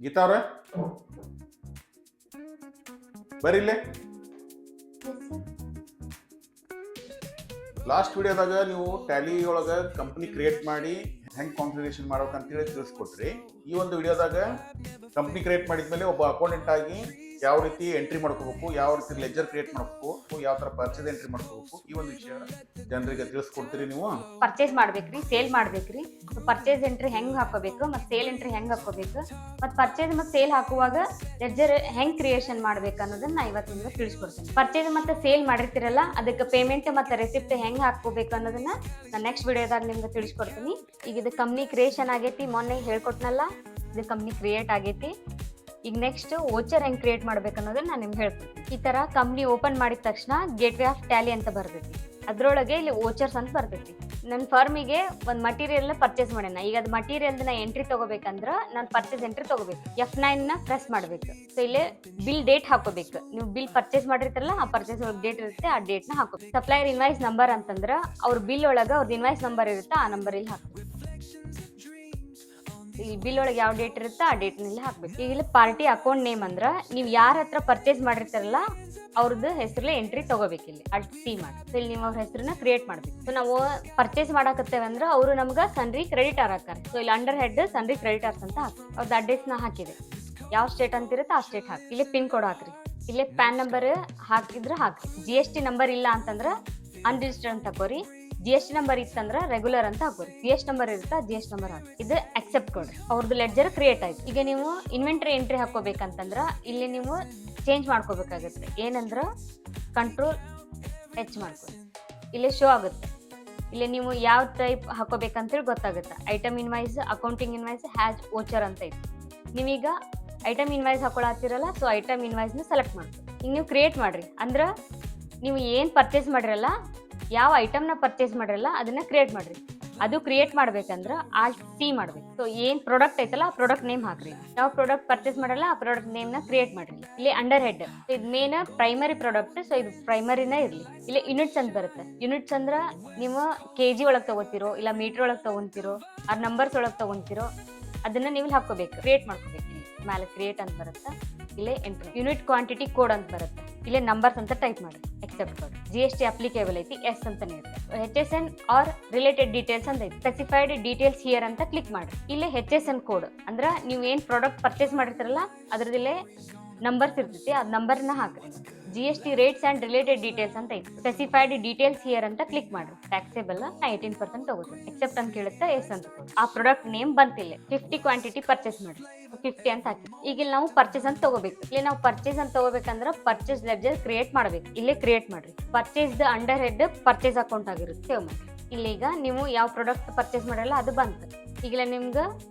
ಗೀತಾ ಅವ್ರ ಬರೀಲ್ಲೇ. ಲಾಸ್ಟ್ ವಿಡಿಯೋದಾಗ ನೀವು ಟ್ಯಾಲಿ ಒಳಗೆ ಕಂಪ್ನಿ ಕ್ರಿಯೇಟ್ ಮಾಡಿ ಹೆಂಗೆ ಕಾನ್ಫಿಗರೇಷನ್ ಮಾಡ್ಬೇಕಂತೇಳಿ ತಿಳಿಸ್ಕೊಟ್ರಿ. ಈ ಒಂದು ವಿಡಿಯೋದಾಗ ಕಂಪ್ನಿ ಕ್ರಿಯೇಟ್ ಮಾಡಿದ್ಮೇಲೆ ಒಬ್ಬ ಅಕೌಂಟೆಂಟ್ ಆಗಿ ಯಾವ ರೀತಿ ಎಂಟ್ರಿ ಮಾಡ್ಕೋಬೇಕು, ಯಾವ ರೀತಿ ಲೆಜರ್ ಕ್ರಿಯೇಟ್ ಮಾಡ್ಬೇಕು, ಯಾವ ತರ ಪರ್ಚೇಸ್ ಎಂಟ್ರಿ ಮಾಡ್ಕೋಬೇಕು, ಈ ಒಂದು ವಿಷಯ ಜನರಿಗೆ ತಿಳಿಸ್ಕೊಡ್ತೀರಿ ನೀವು. ಪರ್ಚೇಸ್ ಮಾಡ್ಬೇಕ್ರಿ, ಸೇಲ್ ಮಾಡ್ಬೇಕ್ರಿ. ಪರ್ಚೇಸ್ ಎಂಟ್ರಿ ಹೆಂಗ್ ಹಾಕೋಬೇಕು ಮತ್ತೆ ಸೇಲ್ ಎಂಟ್ರಿ ಹೆಂಗ್ ಹಾಕೋಬೇಕು, ಮತ್ತೆ ಪರ್ಚೇಸ್ ಮತ್ತೆ ಸೇಲ್ ಹಾಕುವಾಗ ಲೆಡ್ಜರ್ ಹೆಂಗ್ ಕ್ರಿಯೇಷನ್ ಮಾಡ್ಬೇಕು ಅನ್ನೋದನ್ನ ನಾ ಇವತ್ತು ನಿಮ್ಗೆ ತಿಳಿಸ್ಕೊಡ್ತೀನಿ. ಪರ್ಚೇಸ್ ಮತ್ತೆ ಸೇಲ್ ಮಾಡಿರ್ತಿರಲ್ಲ, ಅದಕ್ಕೆ ಪೇಮೆಂಟ್ ಮತ್ತೆ ರೆಸಿಪ್ಟ್ ಹೆಂಗ್ ಹಾಕೋಬೇಕು ಅನ್ನೋದನ್ನ ನಾನು ನೆಕ್ಸ್ಟ್ ವಿಡಿಯೋದಾಗ ನಿಮ್ಗೆ ತಿಳಿಸ್ಕೊಡ್ತೀನಿ. ಈಗ ಇದು ಕಂಪ್ನಿ ಕ್ರಿಯೇಷನ್ ಆಗೈತಿ, ಮೊನ್ನೆ ಹೇಳ್ಕೊಟ್ನಲ್ಲ, ಇದು ಕಂಪ್ನಿ ಕ್ರಿಯೇಟ್ ಆಗೈತಿ. ಈಗ ನೆಕ್ಸ್ಟ್ ವೋಚರ್ ಹೆಂಗ್ ಕ್ರಿಯೇಟ್ ಮಾಡ್ಬೇಕು ಅನ್ನೋದನ್ನ ನಾನು ನಿಮ್ಗೆ ಹೇಳ್ತೀನಿ. ಈ ತರ ಕಂಪ್ನಿ ಓಪನ್ ಮಾಡಿದ ತಕ್ಷಣ ಗೇಟ್ವೇ ಆಫ್ ಟ್ಯಾಲಿ ಅಂತ ಬರ್ತೈತಿ. ಅದ್ರೊಳಗೆ ಇಲ್ಲಿ ವೋಚರ್ಸ್ ಅಂತ ಬರ್ತೈತಿ. ನನ್ನ ಫರ್ಮಿಗೆ ಒಂದು ಮಟೀರಿಯಲ್ ಪರ್ಚೇಸ್ ಮಾಡೋಣ. ಈಗ ಅದು ಮಟೀರಿಯಲ್ ನಾ ಎಂಟ್ರಿ ತಗೋಬೇಕಂದ್ರ ನಾನು ಪರ್ಚೇಸ್ ಎಂಟ್ರಿ ತಗೋಬೇಕು. F9 ನ ಪ್ರೆಸ್ ಮಾಡ್ಬೇಕು. ಸೊ ಇಲ್ಲಿ ಬಿಲ್ ಡೇಟ್ ಹಾಕೋಬೇಕು. ನೀವು ಬಿಲ್ ಪರ್ಚೇಸ್ ಮಾಡಿರ್ತಾರಲ್ಲ, ಆ ಪರ್ಚೇಸ್ ಒಳಗೆ ಡೇಟ್ ಇರುತ್ತೆ, ಆ ಡೇಟ್ ನ ಹಾಕೋಬೇಕು. ಸಪ್ಲೈಯರ್ ಇನ್ವಾಯ್ಸ್ ನಂಬರ್ ಅಂತಂದ್ರ ಅವ್ರ ಬಿಲ್ ಒಳಗ ಅವ್ರದ್ದು ಇನ್ವಾಯ್ಸ್ ನಂಬರ್ ಇರುತ್ತೆ, ಆ ನಂಬರ್ ಇಲ್ಲಿ ಹಾಕ್ಬೇಕು. ಈ ಬಿಲ್ ಒಳಗೆ ಯಾವ ಡೇಟ್ ಇರುತ್ತೆ ಆ ಡೇಟ್ ನಲ್ಲಿ ಹಾಕ್ಬೇಕು. ಈಗ ಇಲ್ಲಿ ಪಾರ್ಟಿ ಅಕೌಂಟ್ ನೇಮ್ ಅಂದ್ರ ನೀವು ಯಾರ ಹತ್ರ ಪರ್ಚೇಸ್ ಮಾಡಿರ್ತಾರಲ್ಲ ಅವ್ರದ್ದು ಹೆಸರಲ್ಲೇ ಎಂಟ್ರಿ ತಗೋಬೇಕು. ಇಲ್ಲಿ ಅಲ್ಟ್ ಸಿ ಮಾಡಿ. ಸೊ ಇಲ್ಲಿ ನೀವು ಅವ್ರ ಹೆಸರನ್ನ ಕ್ರಿಯೇಟ್ ಮಾಡ್ಬೇಕು. ಸೊ ನಾವು ಪರ್ಚೇಸ್ ಮಾಡಾಕತ್ತೇವೆ ಅಂದ್ರೆ ಅವರು ನಮ್ಗೆ ಸನ್ರಿ ಕ್ರೆಡಿಟರ್ ಹಾಕ್ತಾರೆ. ಸೊ ಇಲ್ಲಿ ಅಂಡರ್ ಹೆಡ್ ಸನ್ರಿ ಕ್ರೆಡಿಟರ್ಸ್ ಅಂತ ಹಾಕಿ ಅವ್ರದ್ದು ಅಡ್ರೆಸ್ ನ ಹಾಕಿದೆ. ಯಾವ ಸ್ಟೇಟ್ ಅಂತ ಇರುತ್ತೆ ಆ ಸ್ಟೇಟ್ ಹಾಕಿ. ಇಲ್ಲಿ ಪಿನ್ ಕೋಡ್ ಹಾಕ್ರಿ. ಇಲ್ಲೇ ಪ್ಯಾನ್ ನಂಬರ್ ಹಾಕಿದ್ರೆ ಹಾಕ್ರಿ. GST ನಂಬರ್ ಇಲ್ಲ ಅಂತಂದ್ರ ಅನ್ರಿಜಿಸ್ಟರ್ಡ್ ಅಂತ ಹಾಕೋರಿ. GST ನಂಬರ್ ಇತ್ತಂದ್ರ ರೆಗ್ಯುಲರ್ ಅಂತ ಹಾಕೋರಿ. GST ನಂಬರ್ ಇರುತ್ತಾ GST ನಂಬರ್ ಹಾಕಿ. ಇದು ಅಕ್ಸೆಪ್ಟ್ ಕೊಡ್ರಿ. ಅವ್ರದ್ದು ಲೆಡ್ಜರ್ ಕ್ರಿಯೇಟ್ ಆಯ್ತು. ಈಗ ನೀವು ಇನ್ವೆಂಟರಿ ಎಂಟ್ರಿ ಹಾಕೋಬೇಕಂತಂದ್ರ ಇಲ್ಲಿ ನೀವು ಚೇಂಜ್ ಮಾಡ್ಕೋಬೇಕಾಗುತ್ತೆ. ಏನಂದ್ರ Ctrl+H ಮಾಡ್ಕೊಳ್ಳಿ. ಇಲ್ಲಿ ಶೋ ಆಗುತ್ತೆ. ಇಲ್ಲಿ ನೀವು ಯಾವ ಟೈಪ್ ಹಾಕೋಬೇಕಂತೇಳಿ ಗೊತ್ತಾಗುತ್ತೆ. Item invoice, accounting invoice, as voucher ಅಂತ ಇತ್ತು. ನೀವೀಗ ಐಟಮ್ ಇನ್ವಾಯ್ಸ್ ಹಾಕೊಳತ್ತಿರಲ್ಲ, ಸೊ ಐಟಮ್ ಇನ್ವಾಯ್ಸ್ನ ಸೆಲೆಕ್ಟ್ ಮಾಡ್ತೀವಿ. ಈಗ ನೀವು ಕ್ರಿಯೇಟ್ ಮಾಡ್ರಿ. ಅಂದ್ರ ನೀವು ಏನು ಪರ್ಚೇಸ್ ಮಾಡಿರಲ್ಲ, ಯಾವ ಐಟಮ್ನ ಪರ್ಚೇಸ್ ಮಾಡಿರಲ್ಲ ಅದನ್ನ ಕ್ರಿಯೇಟ್ ಮಾಡ್ರಿ. ಅದು ಕ್ರಿಯೇಟ್ ಮಾಡ್ಬೇಕಂದ್ರ Alt C ಮಾಡ್ಬೇಕು. ಸೊ ಏನ್ ಪ್ರಾಡಕ್ಟ್ ಐತಲ್ಲ ಆ ಪ್ರಾಡಕ್ಟ್ ನೇಮ್ ಹಾಕ್ರಿ. ಯಾವ ಪ್ರಾಡಕ್ಟ್ ಪರ್ಚೇಸ್ ಮಾಡಲ್ಲ ಆ ಪ್ರಾಡಕ್ಟ್ ನೇಮ್ ನ ಕ್ರಿಯೇಟ್ ಮಾಡ್ರಿ. ಇಲ್ಲಿ ಅಂಡರ್ ಹೆಡ್ ಇದು ಮೇನ್ ಪ್ರೈಮರಿ ಪ್ರಾಡಕ್ಟ್. ಸೊ ಇದು ಪ್ರೈಮರಿನ ಇರ್ಲಿ. ಇಲ್ಲಿ ಯೂನಿಟ್ಸ್ ಅಂತ ಬರುತ್ತೆ. ಯೂನಿಟ್ಸ್ ಅಂದ್ರ ನೀವು KG ಒಳಗೆ ತಗೋತಿರೋ ಇಲ್ಲ ಮೀಟರ್ ಒಳಗೆ ತಗೊಂತಿರೋ ಆ ನಂಬರ್ಸ್ ಒಳಗೆ ತಗೊಂತಿರೋ ಅದನ್ನ ನೀವು ಹಾಕೋಬೇಕು, ಕ್ರಿಯೇಟ್ ಮಾಡ್ಕೋಬೇಕು. ಮೇಲೆ ಕ್ರಿಯೇಟ್ ಅಂತ ಬರುತ್ತೆ. ಇಲ್ಲೇ ಎಂಟ್ರಿ ಯೂನಿಟ್ ಕ್ವಾಂಟಿಟಿ ಕೋಡ್ ಅಂತ ಬರುತ್ತೆ. ಇಲ್ಲೇ ನಂಬರ್ಸ್ ಅಂತ ಟೈಪ್ ಮಾಡಿ, ಎಕ್ಸೆಪ್ಟ್ ಕೊಡಿ. GST ಅಪ್ಲಿಕೇಬಲ್ ಐತಿ, ಎಸ್ ಅಂತಾನೆ ಇರುತ್ತೆ. HSN ಆರ್ ರಿಲೇಟೆಡ್ ಡೀಟೇಲ್ಸ್ ಅಂತ ಐತಿ. ಸ್ಪೆಸಿಫೈಡ್ ಡೀಟೇಲ್ಸ್ ಹಿಯರ್ ಅಂತ ಕ್ಲಿಕ್ ಮಾಡಿ. ಇಲ್ಲೇ HSN ಕೋಡ್ ಅಂದ್ರ ನೀವು ಏನ್ ಪ್ರಾಡಕ್ಟ್ ಪರ್ಚೇಸ್ ಮಾಡಿರ್ತಾರಲ್ಲ ಅದ್ರದಿಲ್ಲೇ ನಂಬರ್ಸ್ ಇರ್ತೈತಿ, ಆ ನಂಬರ್ನ ಹಾಕ್ರಿ. GST rates and related details ಅಂತ ಐತಿ. ಸ್ಪೆಸಿಫೈಡ್ ಡೀಟೇಲ್ಸ್ ಹಿಯರ್ ಅಂತ ಕ್ಲಿಕ್ ಮಾಡ್ರಿ. ಟ್ಯಾಕ್ಸೇಬಲ್ 18% ತಗೋತೀನಿ. ಎಕ್ಸೆಪ್ಟ್ ಅಂತ ಕೇಳುತ್ತೆ, ಎಸ್ ಅಂತ ಕೊಡಿ. ಆ ಪ್ರಾಡಕ್ಟ್ ನೇಮ್ ಬಂತಿಲ್ಲ. 50 ಕ್ವಾಂಟಿಟಿ ಪರ್ಚೇಸ್ ಮಾಡ್ರಿ. 50 ಅಂತ ಹಾಕಿ. ಈಗ ಇಲ್ಲಿ ನಾವು ಪರ್ಚೇಸ್ ಅಂತ ತಗೋಬೇಕು. ಇಲ್ಲಿ ನಾವು ಪರ್ಚೇಸ್ ಅಂತ ತಗೋಬೇಕಂದ್ರೆ ಪರ್ಚೇಸ್ ಲೆಡ್ಜರ್ ಕ್ರಿಯೇಟ್ ಮಾಡ್ಬೇಕು. ಇಲ್ಲೇ ಕ್ರಿಯೇಟ್ ಮಾಡ್ರಿ. Purchase under head purchase account ಆಗಿರುತ್ತೆ, ಸೇವ್ ಮಾಡಿ. ಇಲ್ಲೀಗ ನೀವು ಯಾವ ಪ್ರಾಡಕ್ಟ್ ಪರ್ಚೇಸ್ ಮಾಡಲ್ಲ ಅದು ಬಂತು. ಈಗಲೇ ನಿಮ್ಗೆ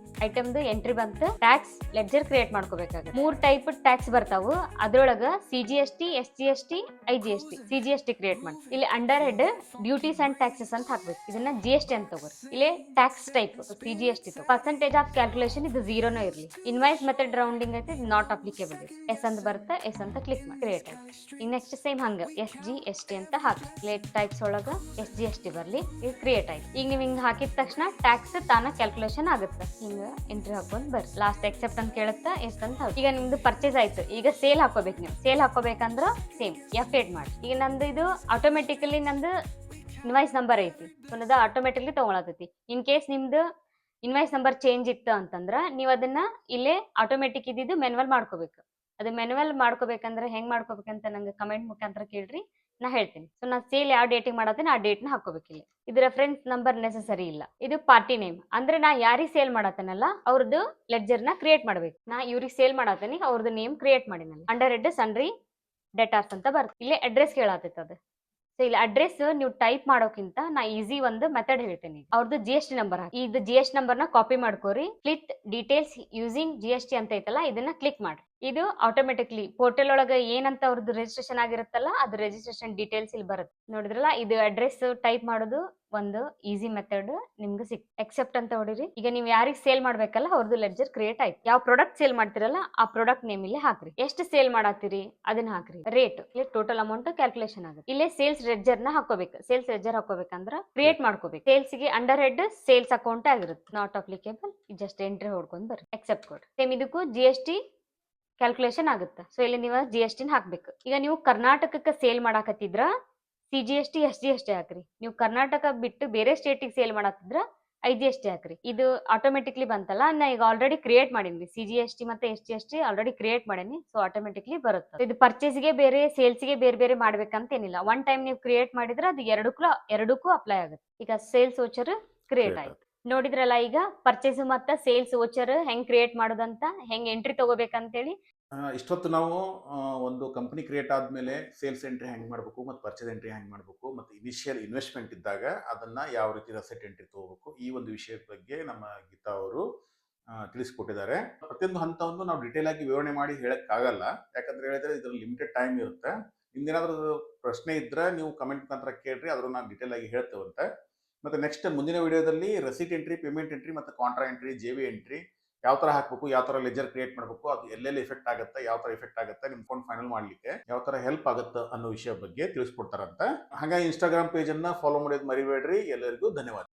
ಐಟಮ್ದು ಎಂಟ್ರಿ ಬಂತು. ಟ್ಯಾಕ್ಸ್ ಲೆಡ್ಜರ್ ಕ್ರಿಯೇಟ್ ಮಾಡ್ಕೋಬೇಕಾಗುತ್ತೆ. 3 ಟೈಪ್ ಟ್ಯಾಕ್ಸ್ ಬರ್ತಾವು. ಅದ್ರೊಳಗ CGST, SGST, IGST. CGST create ಮಾಡಿ. ಇಲ್ಲಿ under head duties and taxes ಅಂತ ಹಾಕ್ಬೇಕು. ಇದನ್ನ GST ಅಂತ ತಗೋರಿ. ಇಲ್ಲಿ tax type CGST. Percentage of calculation ಇದು 0 ಇರ್ಲಿ. ಇನ್ವಾಯ್ಸ್ ಮೆಥಡ್ ರೌಂಡಿಂಗ್ ಐತಿ, ನಾಟ್ ಅಪ್ಲಿಕೇಬಲ್. ಎಸ್ ಅಂತ ಬರುತ್ತೆ, ಎಸ್ ಅಂತ ಕ್ಲಿಕ್ ಮಾಡಿ, ಕ್ರಿಯೇಟ್ ಆಯ್ತು. ಈಗ ನೆಕ್ಸ್ಟ್ ಸೇಮ್ ಹಂಗ SGST ಅಂತ ಹಾಕಿ. ಲೇಟ್ ಟೈಪ್ಸ್ ಒಳಗ SGST ಬರ್ಲಿ. ಇದು ಕ್ರಿಯೇಟ್ ಆಯ್ತು. ಈಗ ನೀವು ಹಿಂಗ್ ಹಾಕಿದ ತಕ್ಷಣ ಟ್ಯಾಕ್ಸ್ ತಾನ ಕ್ಯಾಲ್ಕುಲೇಷನ್ ಆಗುತ್ತೆ. ಹಿಂಗ ಎಂಟ್ರಿ ಹಾಕೊಂಡ್ ಬರ್ರಿ. ಲಾಸ್ಟ್ ಎಕ್ಸೆಪ್ಟ್ ಅಂತ ಕೇಳುತ್ತಾ, ಎಸ್ ಅಂತ ಹಾಕಿ. ಈಗ ನಿಮ್ದು ಪರ್ಚೇಸ್ ಆಯ್ತು. ಈಗ ಸೇಲ್ ಹಾಕೋಬೇಕು. ನೀವು ಸೇಲ್ ಹಾಕೋಬೇಕಂದ್ರ ಸೇಮ್ F8 ಮಾಡಿ. ಈಗ ನಂದು ಇದು ಆಟೋಮೆಟಿಕಲಿ ನಂದು ಇನ್ವಾಯ್ಸ್ ನಂಬರ್ ಐತಿ. ಸೊ ಅದು ಆಟೋಮೆಟಿಕ್ಲಿ ತಗೊಳತೈತಿ. ಇನ್ ಕೇಸ್ ನಿಮ್ದು ಇನ್ವಾಯ್ಸ್ ನಂಬರ್ ಚೇಂಜ್ ಇತ್ತು ಅಂತಂದ್ರ ನೀವು ಅದನ್ನ ಇಲ್ಲೇ ಆಟೋಮೆಟಿಕ್ ಇದ್ದಿದ್ದು ಮೆನ್ಯುವಲ್ ಮಾಡ್ಕೋಬೇಕು. ಅದು ಮೆನ್ಯುವಲ್ ಮಾಡ್ಕೋಬೇಕಂದ್ರೆ ಹೆಂಗ್ ಮಾಡ್ಕೋಬೇಕಂತ ನಂಗೆ ಕಮೆಂಟ್ ಮುಖಾಂತರ ಕೇಳ್ರಿ, ನಾ ಹೇಳ್ತೀನಿ. ಸೊ ನಾ ಸೇಲ್ ಯಾವ ಡೇಟಿಗೆ ಮಾಡತ್ತೀನಿ ಆ ಡೇಟ್ನ ಹಾಕೋಬೇಕಿಲ್ಲ. ಇದು ರೆಫರೆನ್ಸ್ ನಂಬರ್ ನೆಸೆಸರಿ ಇಲ್ಲ. ಇದು ಪಾರ್ಟಿ ನೇಮ್ ಅಂದ್ರೆ ನಾ ಯಾರಿಗೆ ಸೇಲ್ ಮಾಡತ್ತೇನಲ್ಲ ಅವ್ರದ್ದು ಲೆಡ್ಜರ್ ನ ಕ್ರಿಯೇಟ್ ಮಾಡ್ಬೇಕು. ನಾ ಇವ್ರಿಗೆ ಸೇಲ್ ಮಾಡತ್ತೀನಿ, ಅವ್ರದ್ದು ನೇಮ್ ಕ್ರಿಯೇಟ್ ಮಾಡಿನಲ್ಲ. ಅಂಡರ್ ಹೆಡ್ ಸನ್ರಿ ಡೆಟಾರ್ಸ್ ಅಂತ ಬರುತ್ತೆ. ಇಲ್ಲೇ ಅಡ್ರೆಸ್ ಕೇಳತೈತೆ ಅದು. ಸೊ ಇಲ್ಲಿ ಅಡ್ರೆಸ್ ನೀವು ಟೈಪ್ ಮಾಡೋಕ್ಕಿಂತ ನಾ ಈಸಿ ಒಂದು ಮೆಥಡ್ ಹೇಳ್ತೀನಿ. ಅವ್ರದ್ದು GST ನಂಬರ್ ಹಾಕಿ. ಇದು GST ನಂಬರ್ ನ ಕಾಪಿ ಮಾಡ್ಕೋರಿ. ಕ್ಲಿಕ್ ಡೀಟೇಲ್ಸ್ ಯೂಸಿಂಗ್ GST ಅಂತ ಐತಲ್ಲ ಇದನ್ನ ಕ್ಲಿಕ್ ಮಾಡಿ. ಇದು ಆಟೋಮೆಟಿಕ್ಲಿ ಪೋರ್ಟಲ್ ಒಳಗೆ ಏನಂತ ಅವ್ರದ್ದು ರಿಜಿಸ್ಟ್ರೇಷನ್ ಆಗಿರುತ್ತಲ್ಲ ಅದು ರಿಜಿಸ್ಟ್ರೇಷನ್ ಡೀಟೇಲ್ಸ್ ಇಲ್ಲಿ ಬರುತ್ತೆ. ನೋಡಿದ್ರಲ್ಲ, ಇದು ಅಡ್ರೆಸ್ ಟೈಪ್ ಮಾಡೋದು ಒಂದು ಈಸಿ ಮೆಥಡ್ ನಿಮ್ಗೆ ಎಕ್ಸೆಪ್ಟ್ ಅಂತ ಹೊಡಿರಿ. ಈಗ ನೀವು ಯಾರಿಗೆ ಸೇಲ್ ಮಾಡ್ಬೇಕಲ್ಲ ಅವ್ರದ್ದು ಲೆಡ್ಜರ್ ಕ್ರಿಯೇಟ್ ಆಯ್ತು. ಯಾವ ಪ್ರಾಡಕ್ಟ್ ಸೇಲ್ ಮಾಡ್ತಿರಲ್ಲ ಆ ಪ್ರಾಡಕ್ಟ್ ನೇಮ್ ಇಲ್ಲಿ ಹಾಕ್ರಿ. ಎಷ್ಟು ಸೇಲ್ ಮಾಡತ್ತೀರಿ ಅದನ್ನ ಹಾಕ್ರಿ. ರೇಟ್ ಇಲ್ಲಿ ಟೋಟಲ್ ಅಮೌಂಟ್ ಕ್ಯಾಲ್ಕುಲೇಷನ್ ಆಗುತ್ತೆ. ಇಲ್ಲೇ ಸೇಲ್ಸ್ ಲೆಡ್ಜರ್ ನ ಹಾಕೋಬೇಕು. ಸೇಲ್ಸ್ ಲೆಡ್ಜರ್ ಹಾಕೋಬೇಕಂದ್ರ ಕ್ರಿಯೇಟ್ ಮಾಡ್ಕೋಬೇಕು. ಸೇಲ್ಸ್ ಗೆ ಅಂಡರ್ ಹೆಡ್ ಸೇಲ್ಸ್ ಅಕೌಂಟ್ ಆಗಿರುತ್ತೆ. ನಾಟ್ ಅಪ್ಲಿಕೇಬಲ್, ಜಸ್ಟ್ ಎಂಟ್ರಿ ಹೊಡ್ಕೊಂಡ್ ಬರ್ರಿ. ಎಕ್ಸೆಪ್ಟ್ ಕೊಡ್ರಿ. ಸೇಮ್ ಇದಕ್ಕೂ GST ಕ್ಯಾಲ್ಕುಲೇಷನ್ ಆಗುತ್ತೆ. ಸೊ ಇಲ್ಲಿ ನೀವು GST ಹಾಕ್ಬೇಕು. ಈಗ ನೀವು ಕರ್ನಾಟಕಕ್ಕೆ ಸೇಲ್ ಮಾಡಾಕತ್ತಿದ್ರ CGST SGST ಹಾಕ್ರಿ. ನೀವು ಕರ್ನಾಟಕ ಬಿಟ್ಟು ಬೇರೆ ಸ್ಟೇಟಿಗೆ ಸೇಲ್ ಮಾಡತ್ತಿದ್ರ IGST ಹಾಕ್ರಿ. ಇದು ಆಟೋಮೆಟಿಕ್ಲಿ ಬಂತಲ್ಲ, ನಾ ಈಗ ಆಲ್ರೆಡಿ ಕ್ರಿಯೇಟ್ ಮಾಡೀನಿ. CGST ಮತ್ತೆ SGST ಆಲ್ರೆಡಿ ಕ್ರಿಯೇಟ್ ಮಾಡೀನಿ. ಸೊ ಆಟೋಮೆಟಿಕ್ಲಿ ಬರುತ್ತೆ. ಇದು ಪರ್ಚೇಸ್ಗೆ ಬೇರೆ ಸೇಲ್ಸ್ಗೆ ಬೇರೆ ಬೇರೆ ಮಾಡ್ಬೇಕಂತ ಏನಿಲ್ಲ. ಒನ್ ಟೈಮ್ ನೀವು ಕ್ರಿಯೇಟ್ ಮಾಡಿದ್ರೆ ಅದು ಎರಡಕ್ಕೂ ಅಪ್ಲೈ ಆಗುತ್ತೆ. ಈಗ ಸೇಲ್ಸ್ ವೋಚರ್ ಕ್ರಿಯೇಟ್ ಆಯ್ತು. ನೋಡಿದ್ರಲ್ಲ, ಈಗ ಪರ್ಚೇಸ್ ಮತ್ತೆ ಸೇಲ್ಸ್ ವೋಚರ್ ಹೆಂಗ್ ಕ್ರಿಯೇಟ್ ಮಾಡೋದಂತ, ಹೆಂಗ್ ಎಂಟ್ರಿ ತಗೋಬೇಕಂತೇಳಿ. ಇಷ್ಟೊತ್ತು ನಾವು ಒಂದು ಕಂಪನಿ ಕ್ರಿಯೇಟ್ ಆದಮೇಲೆ ಸೇಲ್ಸ್ ಎಂಟ್ರಿ ಹೆಂಗೆ ಮಾಡಬೇಕು ಮತ್ತು ಪರ್ಚೇಸ್ ಎಂಟ್ರಿ ಹೆಂಗೆ ಮಾಡಬೇಕು ಮತ್ತು ಇನಿಷಿಯಲ್ ಇನ್ವೆಸ್ಟ್ಮೆಂಟ್ ಇದ್ದಾಗ ಅದನ್ನು ಯಾವ ರೀತಿ ರೆಸೆಟ್ ಎಂಟ್ರಿ ತಗೋಬೇಕು, ಈ ಒಂದು ವಿಷಯದ ಬಗ್ಗೆ ನಮ್ಮ ಗೀತಾ ಅವರು ತಿಳಿಸ್ಕೊಟ್ಟಿದ್ದಾರೆ. ಪ್ರತಿಯೊಂದು ಹಂತವನ್ನು ನಾವು ಡಿಟೇಲ್ ಆಗಿ ವಿವರಣೆ ಮಾಡಿ ಹೇಳೋಕ್ಕಾಗಲ್ಲ. ಯಾಕಂದ್ರೆ ಹೇಳಿದ್ರೆ ಇದರಲ್ಲಿ ಲಿಮಿಟೆಡ್ ಟೈಮ್ ಇರುತ್ತೆ. ನಿಮ್ದೇನಾದ್ರೂ ಪ್ರಶ್ನೆ ಇದ್ರೆ ನೀವು ಕಮೆಂಟ್ ಮುಖಾಂತರ ಕೇಳ್ರಿ, ಅದ್ರ ನಾನು ಡಿಟೇಲ್ ಆಗಿ ಹೇಳ್ತೇವಂತೆ. ಮತ್ತು ನೆಕ್ಸ್ಟ್ ಮುಂದಿನ ವಿಡಿಯೋದಲ್ಲಿ ರೆಸಿಟ್ ಎಂಟ್ರಿ, ಪೇಮೆಂಟ್ ಎಂಟ್ರಿ ಮತ್ತು ಕಾಂಟ್ರಾ ಎಂಟ್ರಿ, JV ಎಂಟ್ರಿ ಯಾವ ಥರ ಹಾಕಬೇಕು, ಯಾವ ಥರ ಲೆಜರ್ ಕ್ರಿಯೇಟ್ ಮಾಡಬೇಕು, ಅದು ಎಲ್ಲೆಲ್ಲಿ ಎಫೆಕ್ಟ್ ಆಗುತ್ತೆ, ಯಾವ ಥರ ಎಫೆಕ್ಟ್ ಆಗುತ್ತೆ, ನಿಮ್ಮ ಅಕೌಂಟ್ ಫೈನಲ್ ಮಾಡಲಿಕ್ಕೆ ಯಾವ ಥರ ಹೆಲ್ಪ್ ಆಗುತ್ತೆ ಅನ್ನೋ ವಿಷಯ ಬಗ್ಗೆ ತಿಳಿಸ್ಕೊಡ್ತಾರಂತ. ಹಾಗಾಗಿ ಇನ್ಸ್ಟಾಗ್ರಾಮ್ ಪೇಜನ್ನು ಫಾಲೋ ಮಾಡೋದು ಮರಿಬೇಡ್ರಿ. ಎಲ್ಲರಿಗೂ ಧನ್ಯವಾದ.